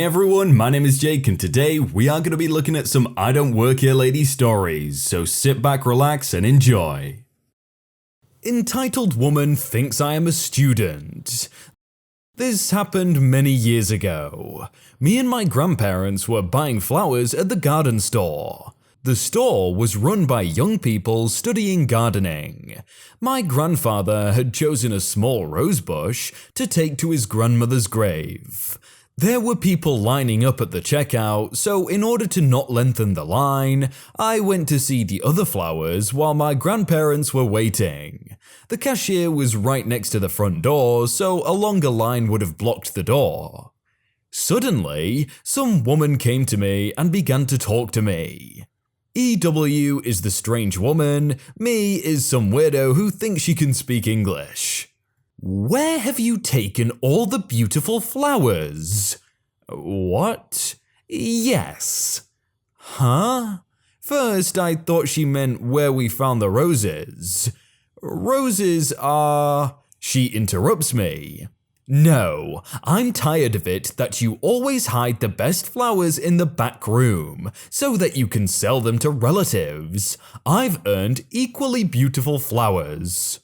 Hey everyone, my name is Jake and today we are going to be looking at some I Don't Work Here Lady stories, so sit back, relax and enjoy. Entitled woman thinks I am a student. This happened many years ago. Me and my grandparents were buying flowers at the garden store. The store was run by young people studying gardening. My grandfather had chosen a small rose bush to take to his grandmother's grave. There were people lining up at the checkout, so in order to not lengthen the line, I went to see the other flowers while my grandparents were waiting. The cashier was right next to the front door, so a longer line would have blocked the door. Suddenly, some woman came to me and began to talk to me. EW is the strange woman, me is some weirdo who thinks she can speak English. Where have you taken all the beautiful flowers? What? Yes. Huh? First I thought she meant where we found the roses. Roses are… She interrupts me. No, I'm tired of it that you always hide the best flowers in the back room, so that you can sell them to relatives. I've earned equally beautiful flowers.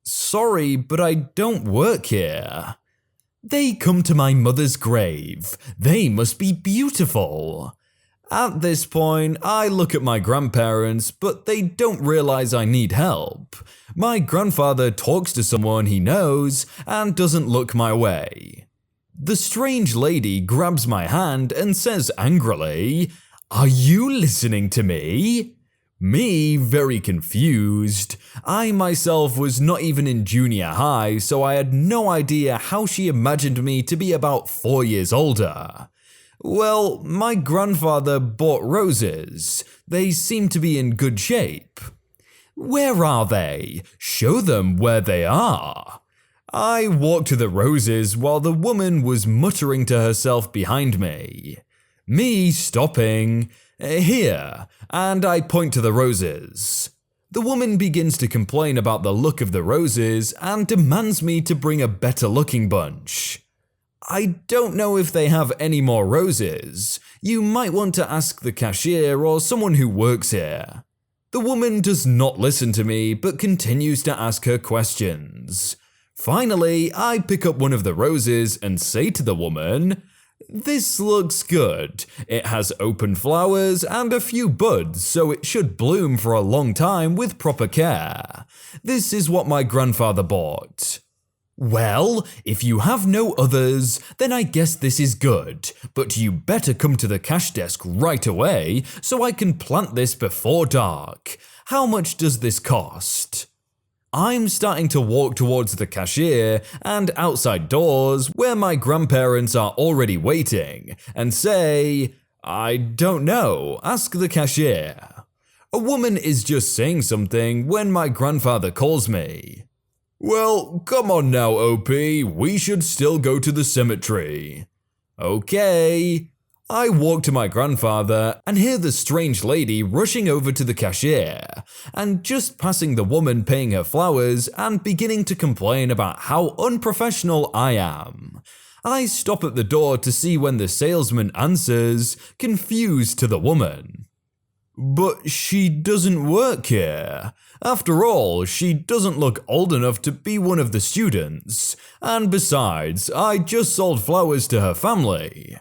Sorry, but I don't work here. They come to my mother's grave. They must be beautiful. At this point, I look at my grandparents, but they don't realize I need help. My grandfather talks to someone he knows and doesn't look my way. The strange lady grabs my hand and says angrily, "Are you listening to me?" Me, very confused. I myself was not even in junior high, so I had no idea how she imagined me to be about 4 years older. Well, my grandfather bought roses. They seem to be in good shape. Where are they? Show them where they are. I walked to the roses while the woman was muttering to herself behind me. Me stopping. Here, and I point to the roses. The woman begins to complain about the look of the roses and demands me to bring a better looking bunch. I don't know if they have any more roses. You might want to ask the cashier or someone who works here. The woman does not listen to me but continues to ask her questions. Finally, I pick up one of the roses and say to the woman, "This looks good. It has open flowers and a few buds, so it should bloom for a long time with proper care. This is what my grandfather bought." Well, if you have no others, then I guess this is good, but you better come to the cash desk right away so I can plant this before dark. How much does this cost? I'm starting to walk towards the cashier and outside doors where my grandparents are already waiting and say, "I don't know, ask the cashier." A woman is just saying something when my grandfather calls me. "Well, come on now, OP, we should still go to the cemetery." Okay. I walk to my grandfather and hear the strange lady rushing over to the cashier and just passing the woman paying her flowers and beginning to complain about how unprofessional I am. I stop at the door to see when the salesman answers, confused to the woman. "But she doesn't work here. After all, she doesn't look old enough to be one of the students. And besides, I just sold flowers to her family."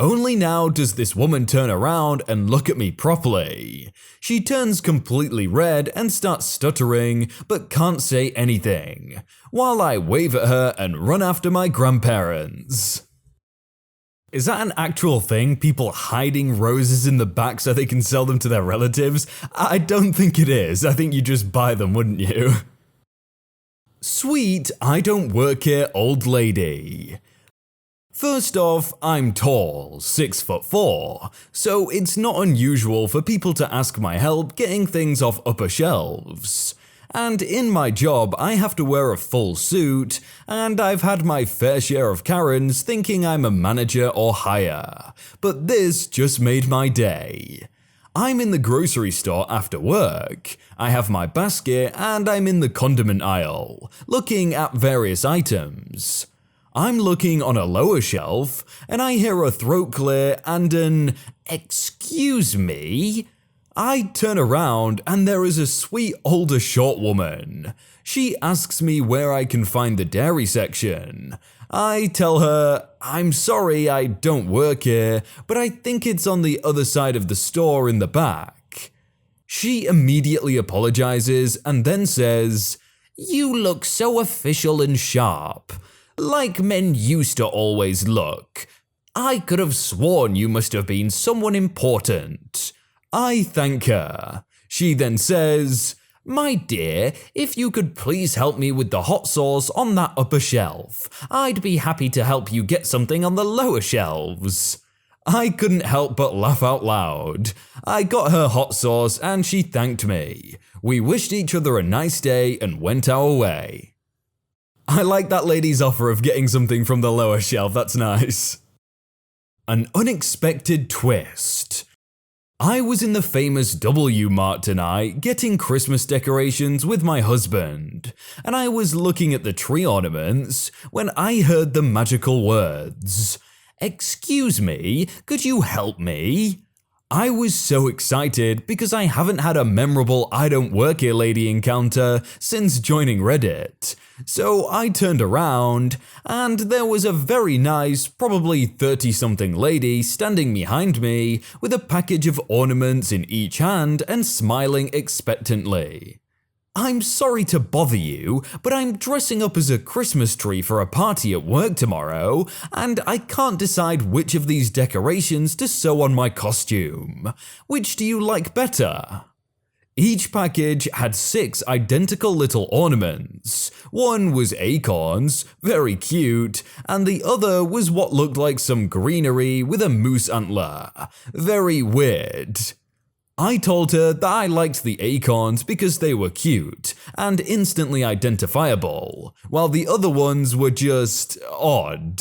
Only now does this woman turn around and look at me properly. She turns completely red and starts stuttering, but can't say anything, while I wave at her and run after my grandparents. Is that an actual thing? People hiding roses in the back so they can sell them to their relatives? I don't think it is. I think you just buy them, wouldn't you? Sweet, I don't work here old lady. First off, I'm tall, 6'4", so it's not unusual for people to ask my help getting things off upper shelves. And in my job, I have to wear a full suit, and I've had my fair share of Karens thinking I'm a manager or higher, but this just made my day. I'm in the grocery store after work. I have my basket and I'm in the condiment aisle, looking at various items. I'm looking on a lower shelf, and I hear a throat clear and an "excuse me." I turn around and there is a sweet older short woman. She asks me where I can find the dairy section. I tell her, I'm sorry I don't work here, but I think it's on the other side of the store in the back. She immediately apologizes and then says, "You look so official and sharp, like men used to always look. I could have sworn you must have been someone important." I thank her. She then says, "My dear, if you could please help me with the hot sauce on that upper shelf, I'd be happy to help you get something on the lower shelves." I couldn't help but laugh out loud. I got her hot sauce and she thanked me. We wished each other a nice day and went our way. I like that lady's offer of getting something from the lower shelf, that's nice. An unexpected twist. I was in the famous W Mart tonight getting Christmas decorations with my husband, and I was looking at the tree ornaments when I heard the magical words, "Excuse me, could you help me?" I was so excited because I haven't had a memorable "I don't work here lady" encounter since joining Reddit. So I turned around, and there was a very nice, probably 30-something lady standing behind me with a package of ornaments in each hand and smiling expectantly. "I'm sorry to bother you, but I'm dressing up as a Christmas tree for a party at work tomorrow, and I can't decide which of these decorations to sew on my costume. Which do you like better?" Each package had 6 identical little ornaments. One was acorns, very cute, and the other was what looked like some greenery with a moose antler. Very weird. I told her that I liked the acorns because they were cute and instantly identifiable, while the other ones were just odd.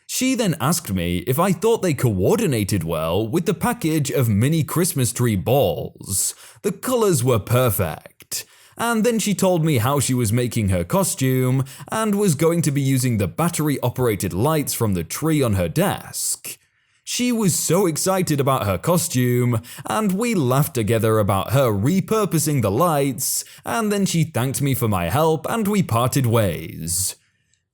She then asked me if I thought they coordinated well with the package of mini Christmas tree balls. The colors were perfect. And then she told me how she was making her costume and was going to be using the battery-operated lights from the tree on her desk. She was so excited about her costume, and we laughed together about her repurposing the lights, and then she thanked me for my help and we parted ways.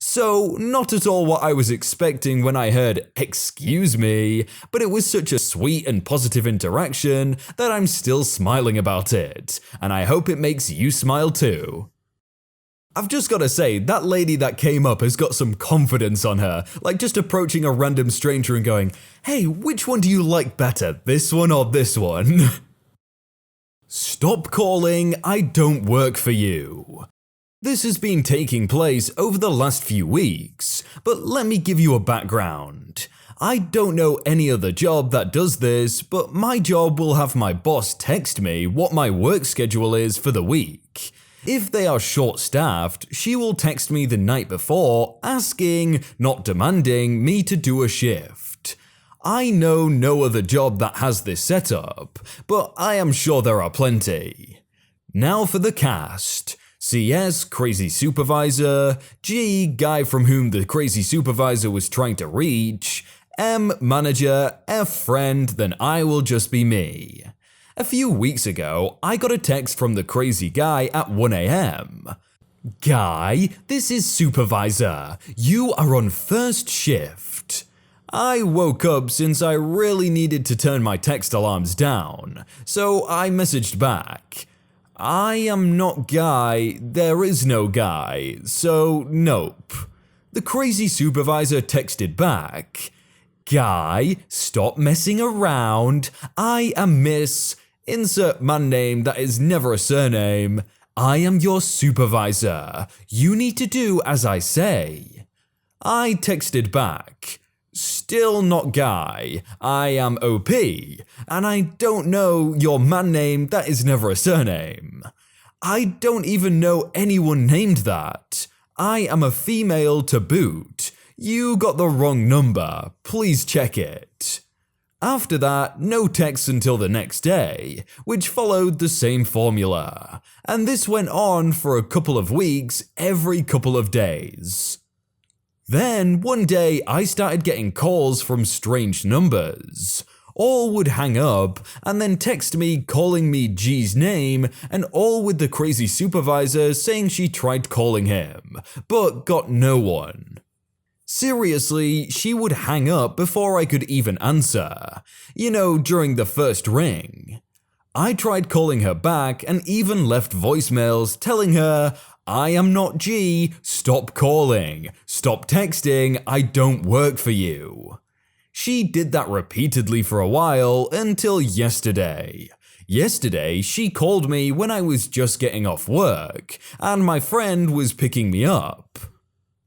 So, not at all what I was expecting when I heard "excuse me," but it was such a sweet and positive interaction that I'm still smiling about it, and I hope it makes you smile too. I've just gotta say, that lady that came up has got some confidence on her, like just approaching a random stranger and going, "Hey, which one do you like better, this one or this one?" Stop calling, I don't work for you. This has been taking place over the last few weeks, but let me give you a background. I don't know any other job that does this, but my job will have my boss text me what my work schedule is for the week. If they are short-staffed, she will text me the night before asking, not demanding, me to do a shift. I know no other job that has this setup, but I am sure there are plenty. Now for the cast. CS, crazy supervisor, G, guy from whom the crazy supervisor was trying to reach, M, manager, F, friend, then I will just be me. A few weeks ago, I got a text from the crazy guy at 1 AM. "Guy, this is supervisor. You are on first shift." I woke up since I really needed to turn my text alarms down, so I messaged back. "I am not Guy, there is no Guy, so nope." The crazy supervisor texted back, "Guy, stop messing around. I am Miss, insert man name that is never a surname. I am your supervisor. You need to do as I say." I texted back, "Still not Guy. I am OP, and I don't know your man name that is never a surname. I don't even know anyone named that. I am a female to boot. You got the wrong number. Please check it." After that, no text until the next day, which followed the same formula, and this went on for a couple of weeks every couple of days. Then one day I started getting calls from strange numbers. All would hang up and then text me calling me G's name, and all with the crazy supervisor saying she tried calling him, but got no one. Seriously, she would hang up before I could even answer, during the first ring. I tried calling her back and even left voicemails telling her, "I am not G, stop calling, stop texting, I don't work for you." She did that repeatedly for a while until yesterday. Yesterday, she called me when I was just getting off work, and my friend was picking me up.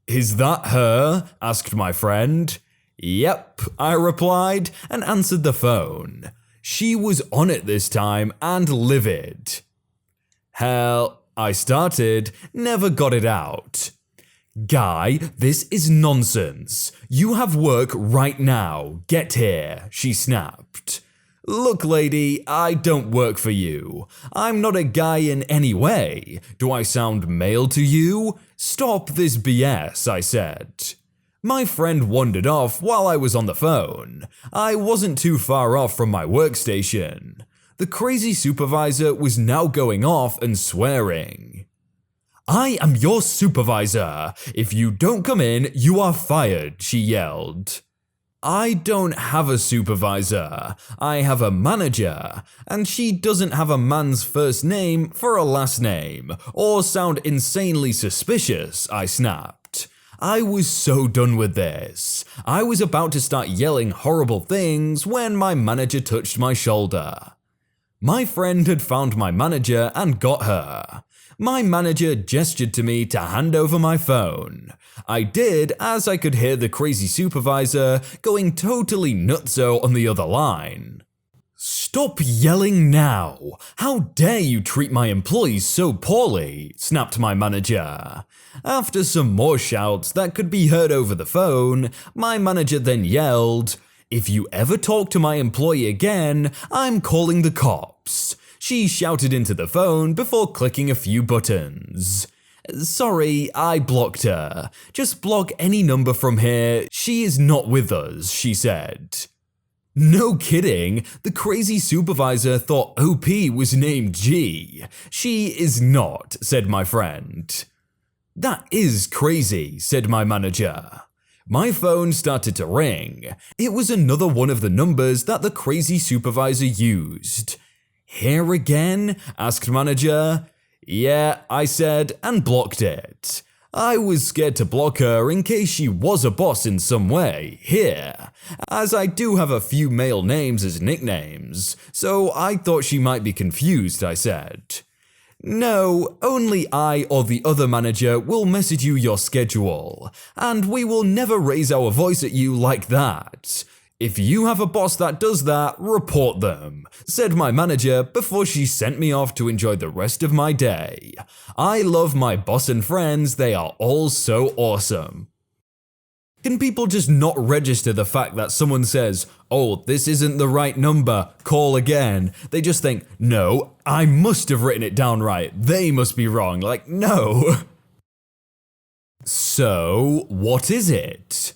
"Is that her?" asked my friend. "Yep," I replied and answered the phone. She was on it this time and livid. "Hell," I started, never got it out. "Guy, this is nonsense. You have work right now. Get here," she snapped. "Look, lady, I don't work for you. I'm not a guy in any way. Do I sound male to you? Stop this BS," I said. My friend wandered off while I was on the phone. I wasn't too far off from my workstation. The crazy supervisor was now going off and swearing. "I am your supervisor. If you don't come in, you are fired," she yelled. "I don't have a supervisor. I have a manager, and she doesn't have a man's first name for a last name, or sound insanely suspicious," I snapped. I was so done with this. I was about to start yelling horrible things when my manager touched my shoulder. My friend had found my manager and got her. My manager gestured to me to hand over my phone. I did, as I could hear the crazy supervisor going totally nutso on the other line. "Stop yelling now! How dare you treat my employees so poorly!" snapped my manager. After some more shouts that could be heard over the phone, my manager then yelled, "If you ever talk to my employee again, I'm calling the cops." She shouted into the phone before clicking a few buttons. "Sorry, I blocked her. Just block any number from here. She is not with us," she said. No kidding, the crazy supervisor thought OP was named G. She is not, said my friend. "That is crazy," said my manager. My phone started to ring. It was another one of the numbers that the crazy supervisor used. "Here again?" asked manager. "Yeah," I said, and blocked it. I was scared to block her in case she was a boss in some way, here, as I do have a few male names as nicknames, so I thought she might be confused, I said. "No, only I or the other manager will message you your schedule, and we will never raise our voice at you like that. If you have a boss that does that, report them," said my manager before she sent me off to enjoy the rest of my day. I love my boss and friends, they are all so awesome. Can people just not register the fact that someone says, "Oh, this isn't the right number, call again"? They just think, "No, I must have written it down right, they must be wrong." Like, no. So, what is it?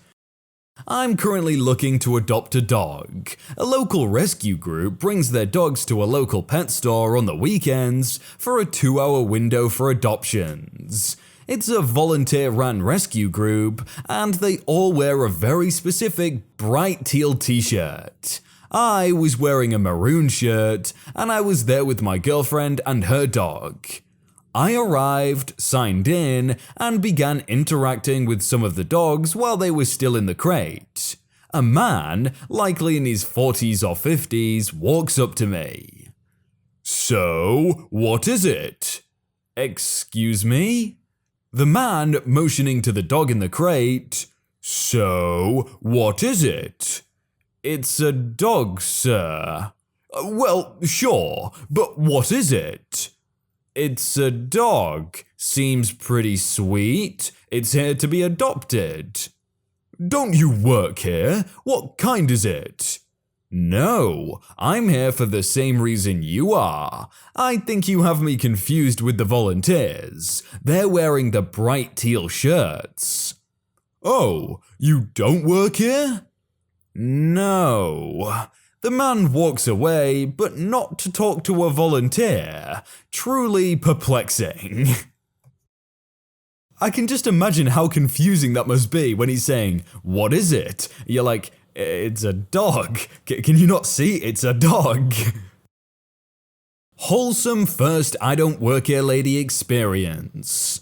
I'm currently looking to adopt a dog. A local rescue group brings their dogs to a local pet store on the weekends for a 2-hour window for adoptions. It's a volunteer-run rescue group, and they all wear a very specific bright teal t-shirt. I was wearing a maroon shirt, and I was there with my girlfriend and her dog. I arrived, signed in, and began interacting with some of the dogs while they were still in the crate. A man, likely in his 40s or 50s, walks up to me. "So, what is it?" "Excuse me?" The man, motioning to the dog in the crate. "So, what is it?" "It's a dog, sir." "Well, sure, but what is it?" "It's a dog. Seems pretty sweet. It's here to be adopted." "Don't you work here? What kind is it?" "No, I'm here for the same reason you are. I think you have me confused with the volunteers. They're wearing the bright teal shirts." "Oh, you don't work here?" "No." The man walks away, but not to talk to a volunteer. Truly perplexing. I can just imagine how confusing that must be when he's saying, "What is it?" You're like, "It's a dog. Can you not see it's a dog?" Wholesome first I don't work here lady experience.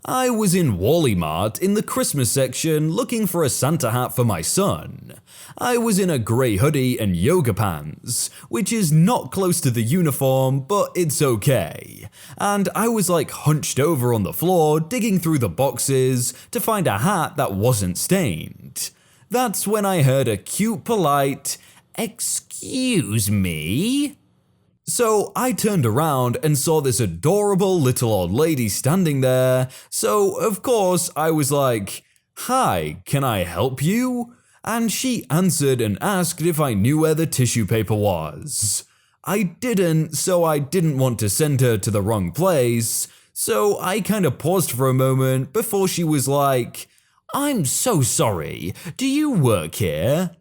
I was in Walmart in the Christmas section looking for a Santa hat for my son. I was in a grey hoodie and yoga pants, which is not close to the uniform, but it's okay. And I was like hunched over on the floor digging through the boxes to find a hat that wasn't stained. That's when I heard a cute, polite, "Excuse me?" So I turned around and saw this adorable little old lady standing there, so of course I was like, "Hi, can I help you?" And she answered and asked if I knew where the tissue paper was. I didn't, so I didn't want to send her to the wrong place, so I kind of paused for a moment before she was like, "I'm so sorry, do you work here?"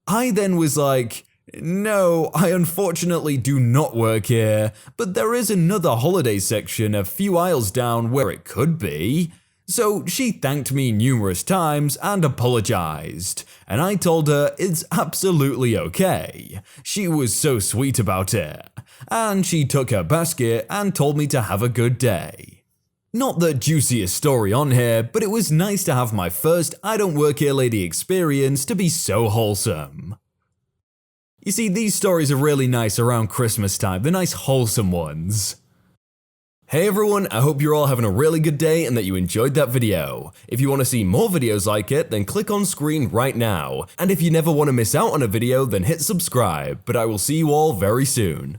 I then was like, "No, I unfortunately do not work here, but there is another holiday section a few aisles down where it could be." So she thanked me numerous times and apologized, and I told her it's absolutely okay. She was so sweet about it, and she took her basket and told me to have a good day. Not the juiciest story on here, but it was nice to have my first I don't work here lady experience to be so wholesome. You see, these stories are really nice around Christmas time, the nice wholesome ones. Hey everyone, I hope you're all having a really good day and that you enjoyed that video. If you want to see more videos like it, then click on screen right now. And if you never want to miss out on a video, then hit subscribe, but I will see you all very soon.